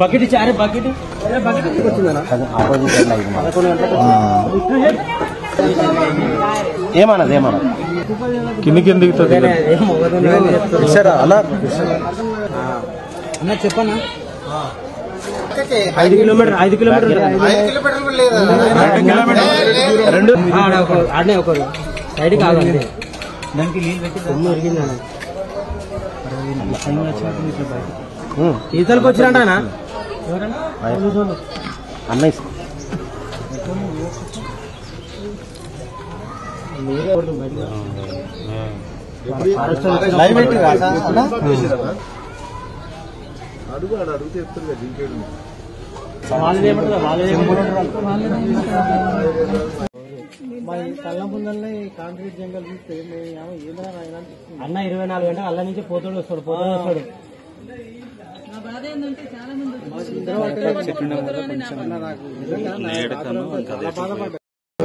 bucket ఇచ్చారే bucket ఏమన్నది ఏమన్నది కిందికి ఎందుకు అలా అన్న చెప్పన్నా 5 కిలోమీటర్ 5 కిలోమీటర్ రెండు ఆడనే ఒకరు సైడ్ కాదండి దానికి నీళ్ళు పెట్టి సొమ్ము ఎరిగిందన్న ఈతలకు వచ్చినట్ట అన్న అడుగు చెప్తారు కళ్ళ ముందల్ని కాంక్రీట్ జంగల్ చూస్తే అన్న 24 గంటలు అల్ల నుంచి పోతాడు వస్తాడు చాలా మంది